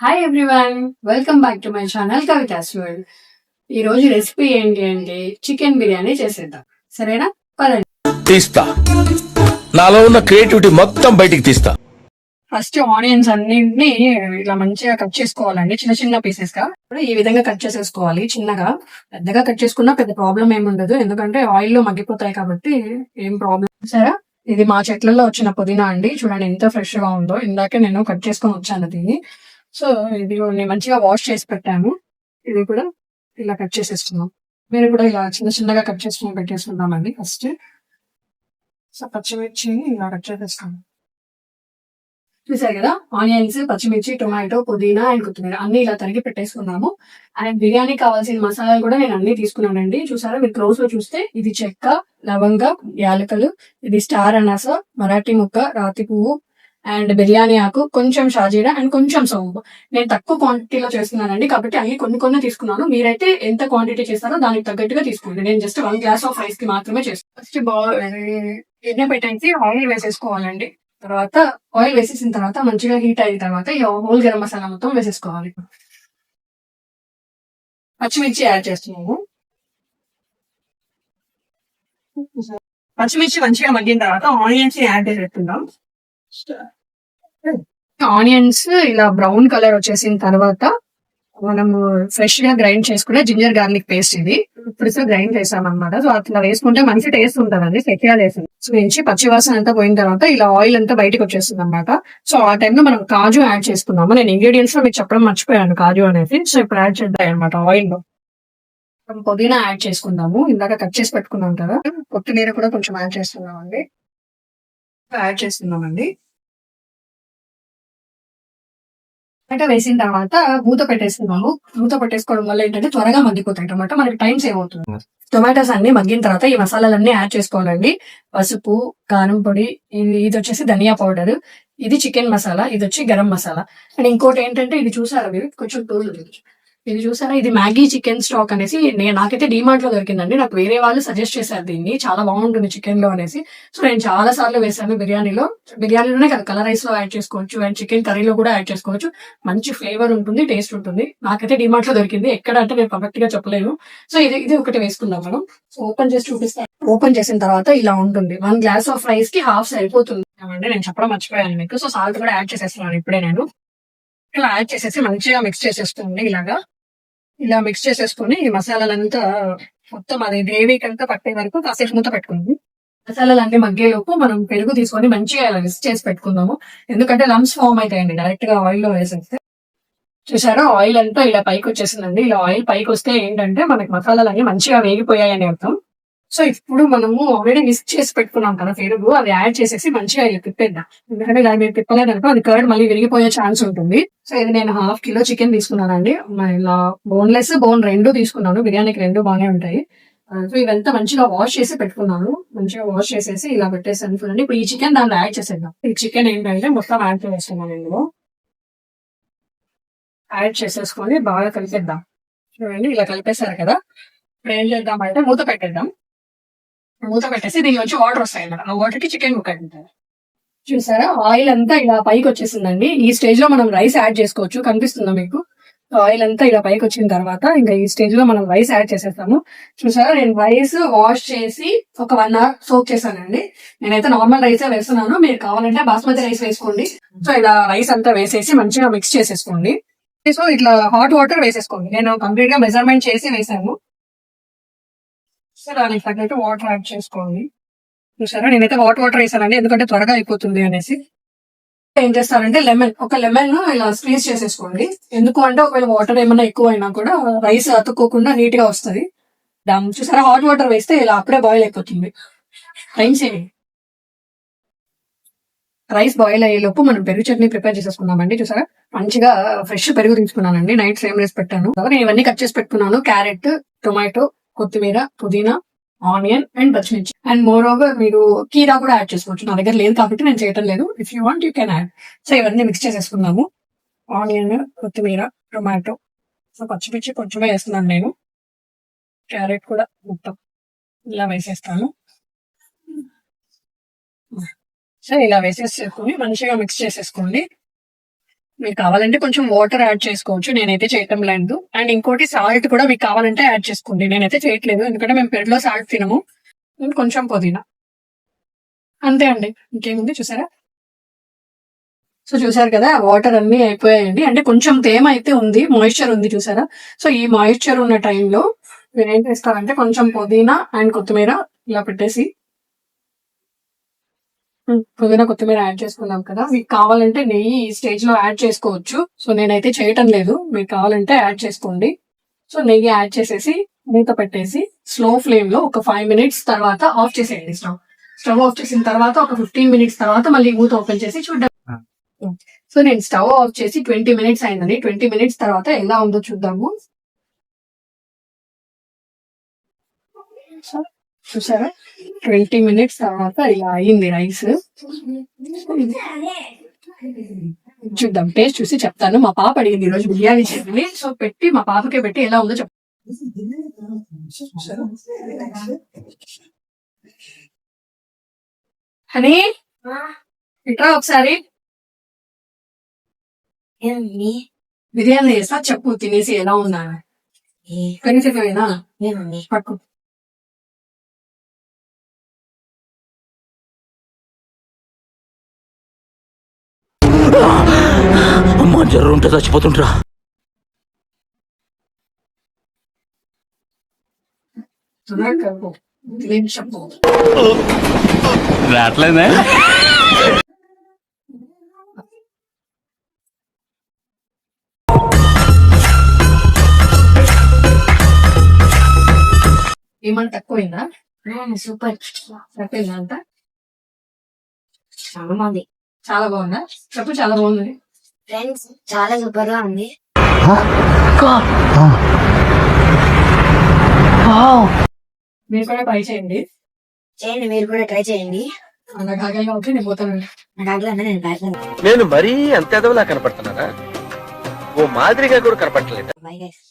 Hi everyone, welcome back to my channel Kavitha's world. ఈ రోజు recipe ఏంటి అంటే చికెన్ బిర్యానీ చేసేద్దాం. సరేనా? పదండి. తీస్తా, నాలో ఉన్న క్రియేటివిటీ మొత్తం బయటికి తీస్తా. ఫస్ట్ ఆనియన్స్ అన్నింటినీ ఇలా మంచిగా కట్ చేసుకోవాలండి, చిన్న చిన్న పీసెస్ గా. ఈ విధంగా కట్ చేసేసుకోవాలి చిన్నగా. పెద్దగా కట్ చేసుకున్నా పెద్ద ప్రాబ్లం ఏమి ఉండదు, ఎందుకంటే ఆయిల్ లో మగ్గిపోతాయి కాబట్టి ఏం ప్రాబ్లం. సరే, ఇది మా చెట్లలో వచ్చిన పుదీనా అండి. చూడండి ఎంత ఫ్రెష్ గా ఉందో. ఇందాకే నేను కట్ చేసుకొని వచ్చాను దీన్ని. సో ఇది నేను మంచిగా వాష్ చేసి పెట్టాను. ఇది కూడా ఇలా కట్ చేసేసుకున్నాం. మీరు కూడా ఇలా చిన్న చిన్నగా కట్ చేసుకుని పెట్టేసుకుందామండి ఫస్ట్. సో పచ్చిమిర్చి ఇలా కట్ చేసేస్తాను. చూసారు కదా, ఆనియన్స్, పచ్చిమిర్చి, టొమాటో, పుదీనా అండ్ కొత్తిమీర అన్ని ఇలా తరిగి పెట్టేసుకున్నాము. అండ్ బిర్యానీ కావాల్సిన మసాలాలు కూడా నేను అన్ని తీసుకున్నానండి. చూసారా, మీరు క్లోజ్ లో చూస్తే ఇది చెక్క, లవంగ, యాలకలు, ఇది స్టార్ అనాస, మరాఠీ ముక్క, రాతి పువ్వు అండ్ బిర్యానీ ఆకు, కొంచెం షాజీరా అండ్ కొంచెం సోంపు. నేను తక్కువ క్వాంటిటీలో చేస్తున్నానండి కాబట్టి అన్ని కొన్ని కొన్ని తీసుకున్నాను. మీరైతే ఎంత క్వాంటిటీ చేస్తారో దానికి తగ్గట్టుగా తీసుకోండి. నేను జస్ట్ 1 గ్లాస్ ఆఫ్ రైస్ కి మాత్రమే చేస్తాను. ఫస్ట్ గిన్నె పెట్టేసి ఆయిల్ వేసేసుకోవాలండి. తర్వాత ఆయిల్ వేసేసిన తర్వాత మంచిగా హీట్ అయిన తర్వాత ఈ హోల్ గరం మసాలా మొత్తం వేసేసుకోవాలి. పచ్చిమిర్చి యాడ్ చేస్తున్నాము. పచ్చిమిర్చి మంచిగా మగ్గిన తర్వాత ఆనియన్స్ యాడ్ చేసేస్తున్నాం. ఆనియన్స్ ఇలా బ్రౌన్ కలర్ వచ్చేసిన తర్వాత మనము ఫ్రెష్ గా గ్రైండ్ చేసుకునే జింజర్ గార్లిక్ పేస్ట్ ఇది ఇప్పుడు గ్రైండ్ చేసాం అనమాట. సో అట్లా వేసుకుంటే మంచి టేస్ట్ ఉంటుందండి. సెట్గా వేసింది. సో నుంచి పచ్చివాసన అంతా పోయిన తర్వాత ఇలా ఆయిల్ అంతా బయటకు వచ్చేస్తుంది అనమాట. సో ఆ టైంలో మనం కాజు యాడ్ చేసుకున్నాము. నేను ఇంగ్రీడియంట్స్ లో మీకు చెప్పడం మర్చిపోయాను కాజు అనేది. సో ఇప్పుడు యాడ్ చేద్దాం అనమాట ఆయిల్ లో. పుదీనా యాడ్ చేసుకుందాము. ఇందాక కట్ చేసి పెట్టుకున్నాం కదా. కొత్తిమీర కూడా కొంచెం యాడ్ చేస్తున్నామండి. యాడ్ చేస్తున్నామండి. టమాటా వేసిన తర్వాత మూత పెట్టేసుకున్నాము. మూత పెట్టేసుకోవడం వల్ల ఏంటంటే త్వరగా మగ్గిపోతాయి టమాటా, మనకి టైం సేవ్ అవుతుంది. టొమాటోస్ అన్ని మగ్గిన తర్వాత ఈ మసాలాలన్నీ యాడ్ చేసుకోవాలండి. పసుపు, కారం పొడి, ఇది వచ్చేసి ధనియా పౌడర్, ఇది చికెన్ మసాలా, ఇది వచ్చి గరం మసాలా. అండ్ ఇంకోటి ఏంటంటే ఇది చూసారా మీరు, కొంచెం టూల్ ఇది చూసారా, ఇది మ్యాగీ చికెన్ స్టాక్ అనేసి నాకైతే డిమార్ట్ లో దొరికిందండి. నాకు వేరే వాళ్ళు సజెస్ట్ చేశారు దీన్ని, చాలా బాగుంటుంది చికెన్ లో అనేసి. సో నేను చాలా సార్లు వేసాను బిర్యానీలోనే కదా, కలర్ రైస్ లో యాడ్ చేసుకోవచ్చు అండ్ చికెన్ కర్రీలో కూడా యాడ్ చేసుకోవచ్చు. మంచి ఫ్లేవర్ ఉంటుంది, టేస్ట్ ఉంటుంది. నాకైతే డిమార్ట్ లో దొరికింది. ఎక్కడ అంటే నేను పర్ఫెక్ట్ గా చెప్పలేను. సో ఇది ఒకటి వేసుకుందాం మనం. సో ఓపెన్ చేసి చూపిస్తాను. ఓపెన్ చేసిన తర్వాత ఇలా ఉంటుంది. 1 గ్లాస్ ఆఫ్ రైస్ కి హాఫ్ సరిపోతుంది అంటే నేను చెప్పడం మర్చిపోయాను మీకు. సో సాల్ట్ కూడా యాడ్ చేసేస్తున్నాను ఇప్పుడే నేను. ఇలా యాడ్ చేసేసి మంచిగా మిక్స్ చేసేస్తుంది. ఇలా మిక్స్ చేసేసుకుని ఈ మసాలాలంతా మొత్తం అది గ్రేవీకంతా పట్టే వరకు కాసేపు మూత పెట్టుకుంది. మసాలాలన్నీ మగ్గేలోపు మనం పెరుగు తీసుకొని మంచిగా ఇలా మిక్స్ చేసి పెట్టుకుందాము. ఎందుకంటే లమ్స్ ఫామ్ అవుతాయండి డైరెక్ట్ గా ఆయిల్ లో వేసేస్తే. చూసారా, ఆయిల్ అంతా ఇలా పైకి వచ్చేసిందండి. ఇలా ఆయిల్ పైకి వస్తే ఏంటంటే మనకి మసాలాలన్నీ మంచిగా వేగిపోయాయని అర్థం. సో ఇప్పుడు మనము ఆల్రెడీ మిక్స్ చేసి పెట్టుకున్నాం కదా పెరుగు, అది యాడ్ చేసేసి మంచిగా ఇలా తిప్పేద్దాం. ఎందుకంటే దాన్ని మీరు తిప్పలేదనుకో అది కర్డ్ మళ్ళీ విరిగిపోయే ఛాన్స్ ఉంటుంది. సో ఇది నేను 1/2 కిలో చికెన్ తీసుకున్నానండి. ఇలా బోన్లెస్, బోన్ రెండు తీసుకున్నాను. బిర్యానీకి రెండు బాగానే ఉంటాయి. సో ఇదంతా మంచిగా వాష్ చేసి పెట్టుకున్నాను. మంచిగా వాష్ చేసేసి ఇలా పెట్టేసాను చూడండి. ఇప్పుడు ఈ చికెన్ దాంట్లో యాడ్ చేసేద్దాం. ఈ చికెన్ ఏంటంటే మొత్తం యాడ్ చేస్తున్నాను ఇందులో. యాడ్ చేసేసుకొని బాగా కలిపేద్దాం. చూడండి ఇలా కలిపేశారు కదా. ఇప్పుడు ఏం చేద్దామంటే మూత పెట్టేసి దీనిలోంచి వాటర్ వస్తాయి అన్నమాట. ఆ వాటర్ కి చికెన్ కుక్ అవుతుంది. చూసారా, ఆయిల్ అంతా ఇలా పైకి వచ్చేసిందండి. ఈ స్టేజ్ లో మనం రైస్ యాడ్ చేసుకోవచ్చు. కనిపిస్తుందా మీకు? ఆయిల్ అంతా ఇలా పైకి వచ్చిన తర్వాత ఇంకా ఈ స్టేజ్ లో మనం రైస్ యాడ్ చేసేస్తాము. చూసారా, నేను రైస్ వాష్ చేసి ఒక 1 అవర్ సోక్ చేశానండి. నేనైతే నార్మల్ రైసే వేస్తున్నాను. మీరు కావాలంటే బాస్మతి రైస్ వేసుకోండి. సో ఇలా రైస్ అంతా వేసేసి మంచిగా మిక్స్ చేసేసుకోండి. సో ఇట్లా హాట్ వాటర్ వేసేసుకోండి. నేను కంప్లీట్ గా మెజర్మెంట్ చేసి వేసాను. సో దానికి తగ్గట్టు వాటర్ యాడ్ చేసుకోండి. చూసారా, నేనైతే వాటర్ వేసానండి ఎందుకంటే త్వరగా అయిపోతుంది అనేసి. ఏం చేస్తారంటే ఒక లెమన్ ఇలా స్క్వీజ్ చేసేసుకోండి. ఎందుకు అంటే ఒకవేళ వాటర్ ఏమైనా ఎక్కువ అయినా కూడా రైస్ అతుక్కోకుండా నీట్ గా వస్తుంది. చూసారా, హాట్ వాటర్ వేస్తే ఇలా అప్పుడే బాయిల్ అయిపోతుంది. Time saving. రైస్ బాయిల్ అయ్యేలోపు మనం పెరుగు చట్నీ ప్రిపేర్ చేసేసుకున్నామండి. చూసారా, మంచిగా ఫ్రెష్ పెరుగు తీసుకున్నానండి. నైట్ ఫ్రేమ్ వేసి పెట్టాను. నేను ఇవన్నీ కట్ చేసి పెట్టుకున్నాను. క్యారెట్, టొమాటో, కొత్తిమీర, పుదీనా, ఆనియన్ అండ్ పచ్చిమిర్చి. అండ్ మోర్ ఓవర్ మీరు కీరా కూడా యాడ్ చేసుకోవచ్చు. నా దగ్గర లేదు కాబట్టి నేను చేయటం లేదు. If you want you can add. So ఇవన్నీ మిక్స్ చేసేసుకున్నాము. ఆనియన్, కొత్తిమీర, టొమాటో, సో పచ్చిమిర్చి కొంచెమే వేస్తున్నాను నేను. క్యారెట్ కూడా మొత్తం ఇలా వేసేస్తాను. సో ఇలా వేసేసుకుని మంచిగా మిక్స్ చేసేసుకోండి. మీకు కావాలంటే కొంచెం వాటర్ యాడ్ చేసుకోవచ్చు, నేనైతే చేయటం లేదు. అండ్ ఇంకోటి సాల్ట్ కూడా మీకు కావాలంటే యాడ్ చేసుకోండి, నేనైతే చేయట్లేదు ఎందుకంటే మేము పెరుగులో సాల్ట్ తినము. అండ్ కొంచెం పుదీనా, అంతే అండి, ఇంకేముంది చూసారా. సో చూసారు కదా వాటర్ అన్ని అయిపోయాయండి, అంటే కొంచెం తేమ అయితే ఉంది, మాయిశ్చర్ ఉంది చూసారా. సో ఈ మాయిశ్చర్ ఉన్న టైంలో మీరు ఏం చేస్తారంటే కొంచెం పుదీనా అండ్ కొత్తిమీర ఇలా పెట్టేసి, పుదీనా కొత్తిమీర యాడ్ చేసుకున్నాం కదా. మీకు కావాలంటే నెయ్యి ఈ స్టేజ్ లో యాడ్ చేసుకోవచ్చు, సో నేనైతే చేయటం లేదు, మీకు కావాలంటే యాడ్ చేసుకోండి. సో నెయ్యి యాడ్ చేసేసి మూత పెట్టేసి స్లో ఫ్లేమ్ లో ఒక 5 minutes తర్వాత ఆఫ్ చేసేయండి. స్టవ్ ఆఫ్ చేసిన తర్వాత ఒక 15 minutes తర్వాత మళ్ళీ మూత ఓపెన్ చేసి చూద్దాం. సో నేను స్టవ్ ఆఫ్ చేసి 20 minutes అయిందండి. 20 minutes తర్వాత ఎలా ఉందో చూద్దాము. సో చూసారా 20 minutes తర్వాత ఇలా అయింది రైస్. చూద్దాం, టేస్ట్ చూసి చెప్తాను. మా పాప అడిగింది ఈరోజు బిర్యానీ చేయండి, సో పెట్టి మా పాపకే పెట్టి ఎలా ఉందో చెప్తాను. హనీ ఇట్రా ఒకసారి, బిర్యానీ చేస్తా, చెప్పు తినేసి ఎలా ఉందా. కనిసేనా పట్టు. అమ్మా జ్వరం ఉంటే చచ్చిపోతుంటరా. చెప్పు రావట్లేదే. ఏమన్నా తక్కువైందా, సూపర్, తక్కువైందా అంతా. చాలా బాగుంది చాలా బాగుందా, చెప్పు చాలా బాగుంది. ఫ్రెండ్స్, చాలా సూపర్ గా ఉంది. మీరు కూడా ట్రై చేయండి. చేయండి, మీరు కూడా ట్రై చేయండి. నాకు ఆకలిగా ఉంటే నేను పోతానండి. నాకు ఆకలి అన్న నేను బ్యాక్ నేను మరీ అంత ఎదవలా కనపడుతున్నారా? ఓ మాదిరిగా కూడా కనపడలేదు. Bye guys.